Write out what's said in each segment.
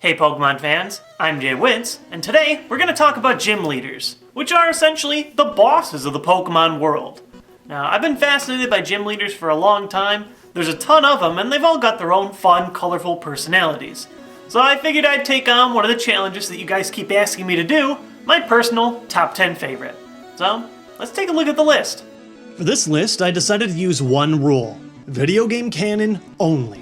Hey Pokemon fans, I'm TheJWittz, and today we're going to talk about gym leaders, which are essentially the bosses of the Pokemon world. Now, I've been fascinated by gym leaders for a long time. There's a ton of them, and they've all got their own fun, colorful personalities. So I figured I'd take on one of the challenges that you guys keep asking me to do, my personal top 10 favorite. So, let's take a look at the list. For this list, I decided to use one rule: video game canon only.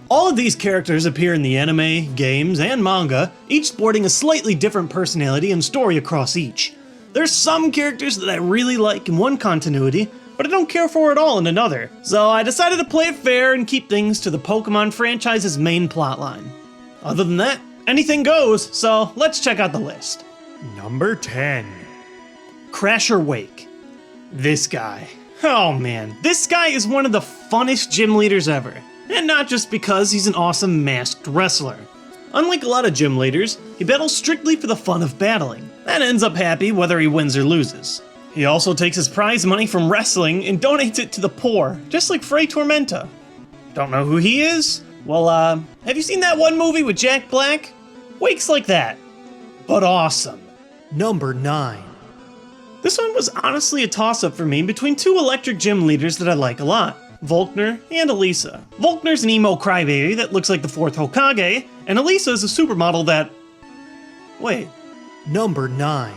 All of these characters appear in the anime, games, and manga, each sporting a slightly different personality and story across each. There's some characters that I really like in one continuity, but I don't care for at all in another, so I decided to play it fair and keep things to the Pokemon franchise's main plotline. Other than that, anything goes, so let's check out the list. Number 10. Crasher Wake. This guy. Oh man, this guy is one of the funnest gym leaders ever. And not just because he's an awesome masked wrestler. Unlike a lot of gym leaders, he battles strictly for the fun of battling, and ends up happy whether he wins or loses. He also takes his prize money from wrestling and donates it to the poor, just like Frey Tormenta. Don't know who he is? Well, have you seen that one movie with Jack Black? Wake's like that, but awesome. Number 9. This one was honestly a toss-up for me between two electric gym leaders that I like a lot: Volkner and Alisa. Volkner's an emo crybaby that looks like the 4th Hokage, and Alisa is a supermodel that... Wait. Number 9.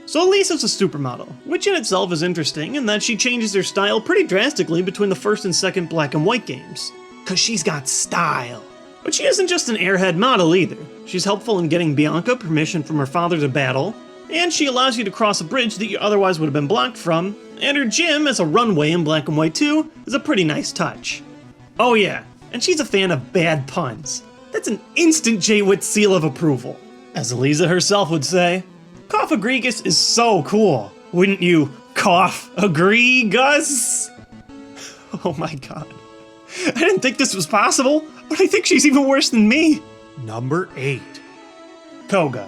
So Alisa's a supermodel, which in itself is interesting in that she changes her style pretty drastically between the first and second Black and White games. Cause she's got style. But she isn't just an airhead model either. She's helpful in getting Bianca permission from her father to battle, and she allows you to cross a bridge that you otherwise would have been blocked from, and her gym as a runway in Black and White 2 is a pretty nice touch. Oh yeah, and she's a fan of bad puns. That's an instant TheJWittz seal of approval. As Alisa herself would say, Cough Agregus is so cool. Wouldn't you cough agree, Gus? Oh my god. I didn't think this was possible, but I think she's even worse than me. Number 8. Koga.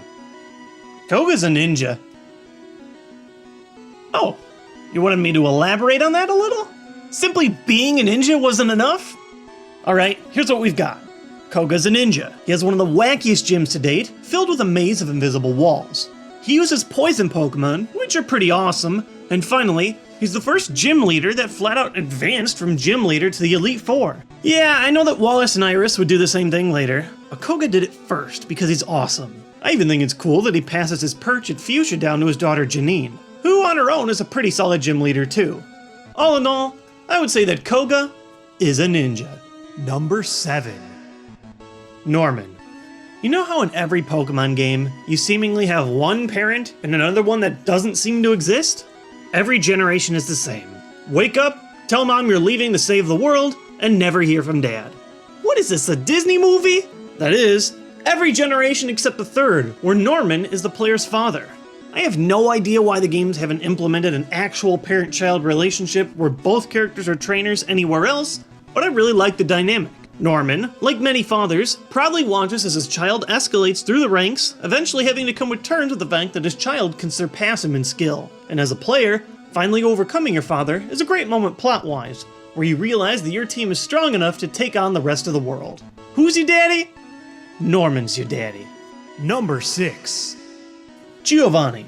Koga's a ninja. Oh, you wanted me to elaborate on that a little? Simply being a ninja wasn't enough? Alright, here's what we've got. Koga's a ninja. He has one of the wackiest gyms to date, filled with a maze of invisible walls. He uses poison Pokemon, which are pretty awesome, and finally, he's the first gym leader that flat out advanced from gym leader to the Elite Four. Yeah, I know that Wallace and Iris would do the same thing later, but Koga did it first because he's awesome. I even think it's cool that he passes his perch at Fuchsia down to his daughter Janine, who on her own is a pretty solid gym leader too. All in all, I would say that Koga is a ninja. Number 7. Norman. You know how in every Pokemon game, you seemingly have one parent and another one that doesn't seem to exist? Every generation is the same. Wake up, tell mom you're leaving to save the world, and never hear from dad. What is this, a Disney movie? That is, every generation except the third, where Norman is the player's father. I have no idea why the games haven't implemented an actual parent-child relationship where both characters are trainers anywhere else, but I really like the dynamic. Norman, like many fathers, proudly watches as his child escalates through the ranks, eventually having to come to terms with the fact that his child can surpass him in skill. And as a player, finally overcoming your father is a great moment plot-wise, where you realize that your team is strong enough to take on the rest of the world. Who's your daddy? Norman's your daddy. Number 6. Giovanni.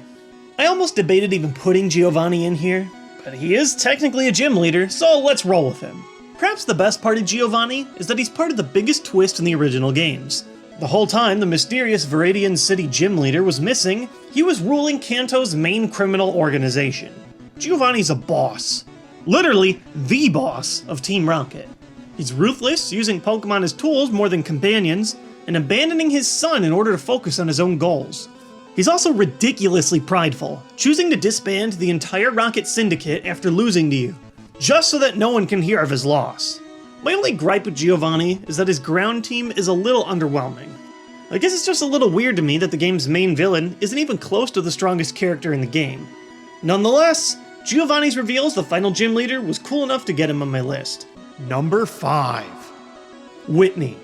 I almost debated even putting Giovanni in here, but he is technically a gym leader, so let's roll with him. Perhaps the best part of Giovanni is that he's part of the biggest twist in the original games. The whole time the mysterious Viridian City gym leader was missing, he was ruling Kanto's main criminal organization. Giovanni's a boss. Literally the boss of Team Rocket. He's ruthless, using Pokemon as tools more than companions, and abandoning his son in order to focus on his own goals. He's also ridiculously prideful, choosing to disband the entire Rocket Syndicate after losing to you, just so that no one can hear of his loss. My only gripe with Giovanni is that his ground team is a little underwhelming. I guess it's just a little weird to me that the game's main villain isn't even close to the strongest character in the game. Nonetheless, Giovanni's reveal as the final gym leader was cool enough to get him on my list. Number 5. Whitney.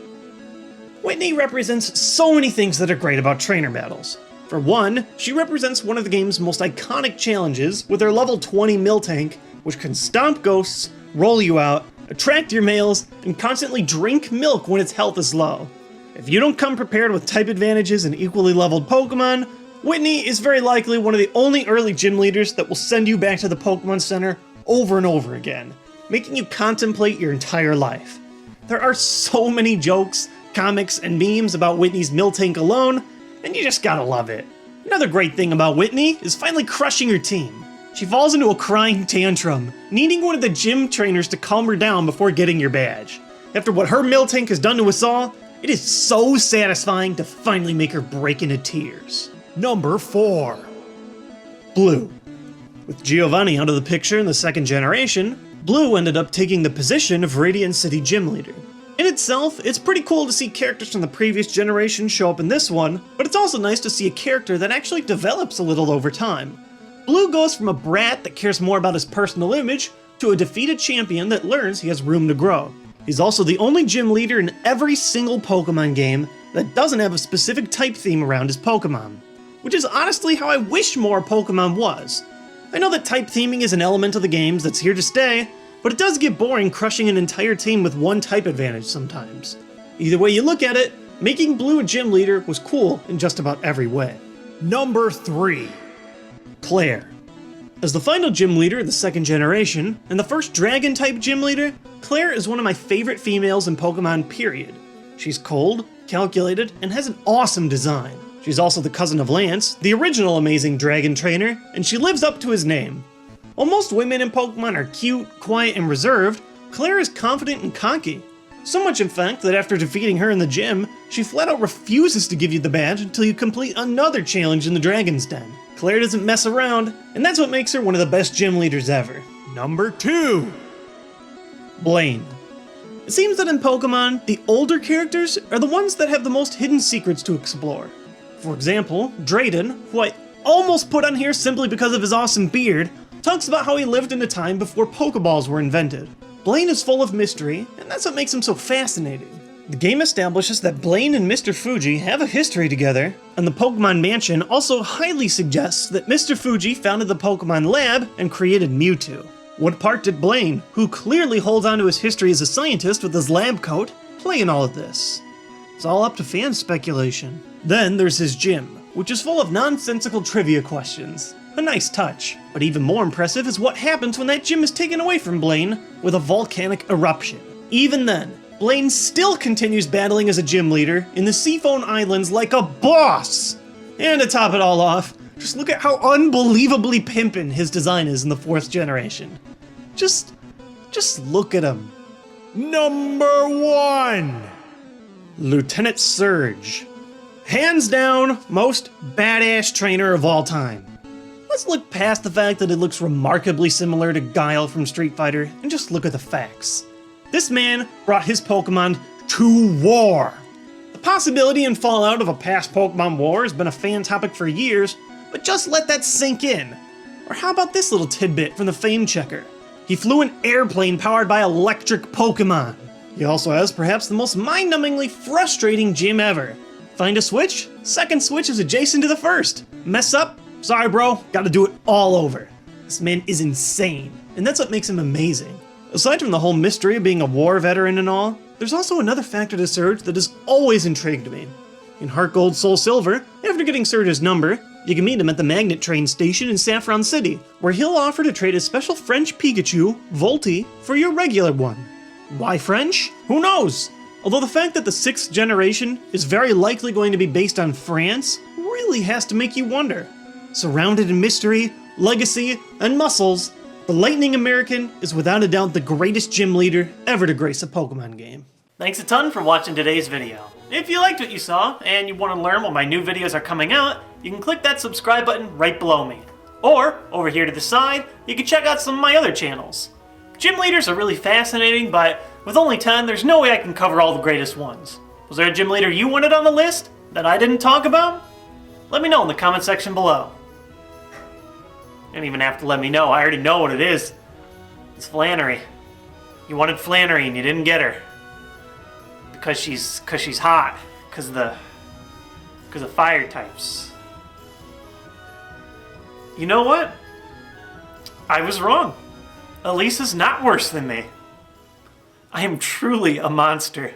Whitney represents so many things that are great about trainer battles. For one, she represents one of the game's most iconic challenges with her level 20 Miltank, which can stomp ghosts, roll you out, attract your males, and constantly drink milk when its health is low. If you don't come prepared with type advantages and equally leveled Pokemon, Whitney is very likely one of the only early gym leaders that will send you back to the Pokemon Center over and over again, making you contemplate your entire life. There are so many jokes, comics, and memes about Whitney's Miltank alone, and you just gotta love it. Another great thing about Whitney is finally crushing her team. She falls into a crying tantrum, needing one of the gym trainers to calm her down before getting your badge. After what her Miltank has done to us all, it is so satisfying to finally make her break into tears. Number 4. Blue. With Giovanni out of the picture in the second generation, Blue ended up taking the position of Radiant City Gym Leader. In itself, it's pretty cool to see characters from the previous generation show up in this one, but it's also nice to see a character that actually develops a little over time. Blue goes from a brat that cares more about his personal image to a defeated champion that learns he has room to grow. He's also the only gym leader in every single Pokemon game that doesn't have a specific type theme around his Pokemon, which is honestly how I wish more Pokemon was. I know that type theming is an element of the games that's here to stay, but it does get boring crushing an entire team with one type advantage sometimes. Either way you look at it, making Blue a gym leader was cool in just about every way. Number 3. Claire. As the final gym leader of the second generation, and the first dragon-type gym leader, Claire is one of my favorite females in Pokemon, period. She's cold, calculated, and has an awesome design. She's also the cousin of Lance, the original amazing dragon trainer, and she lives up to his name. While most women in Pokemon are cute, quiet, and reserved, Claire is confident and cocky. So much in fact that after defeating her in the gym, she flat out refuses to give you the badge until you complete another challenge in the Dragon's Den. Claire doesn't mess around, and that's what makes her one of the best gym leaders ever. Number 2. Blaine. It seems that in Pokemon, the older characters are the ones that have the most hidden secrets to explore. For example, Drayden, who I almost put on here simply because of his awesome beard, talks about how he lived in a time before Pokeballs were invented. Blaine is full of mystery, and that's what makes him so fascinating. The game establishes that Blaine and Mr. Fuji have a history together, and the Pokemon Mansion also highly suggests that Mr. Fuji founded the Pokemon Lab and created Mewtwo. What part did Blaine, who clearly holds onto his history as a scientist with his lab coat, play in all of this? It's all up to fan speculation. Then there's his gym, which is full of nonsensical trivia questions. A nice touch, but even more impressive is what happens when that gym is taken away from Blaine with a volcanic eruption. Even then, Blaine still continues battling as a gym leader in the Seaphone Islands like a boss! And to top it all off, just look at how unbelievably pimpin' his design is in the 4th generation. Just look at him. Number 1. Lieutenant Serge. Hands down, most badass trainer of all time. Let's look past the fact that it looks remarkably similar to Guile from Street Fighter and just look at the facts. This man brought his Pokemon to war. The possibility and fallout of a past Pokemon war has been a fan topic for years, but just let that sink in. Or how about this little tidbit from the Fame Checker? He flew an airplane powered by electric Pokemon. He also has perhaps the most mind-numbingly frustrating gym ever. Find a switch? Second switch is adjacent to the first. Mess up? Sorry bro, gotta do it all over. This man is insane, and that's what makes him amazing. Aside from the whole mystery of being a war veteran and all, there's also another factor to Serge that has always intrigued me. In Heart Gold Soul Silver, after getting Serge's number, you can meet him at the Magnet train station in Saffron City, where he'll offer to trade his special French Pikachu, Volty, for your regular one. Why French? Who knows? Although the fact that the 6th generation is very likely going to be based on France really has to make you wonder. Surrounded in mystery, legacy, and muscles, the Lightning American is without a doubt the greatest gym leader ever to grace a Pokemon game. Thanks a ton for watching today's video. If you liked what you saw and you want to learn when my new videos are coming out, you can click that subscribe button right below me. Or, over here to the side, you can check out some of my other channels. Gym leaders are really fascinating, but with only 10, there's no way I can cover all the greatest ones. Was there a gym leader you wanted on the list that I didn't talk about? Let me know in the comment section below. You don't even have to let me know, I already know what it is. It's Flannery. You wanted Flannery and you didn't get her. Because she's hot. Because of fire types. You know what? I was wrong. Alisa's not worse than me. I am truly a monster.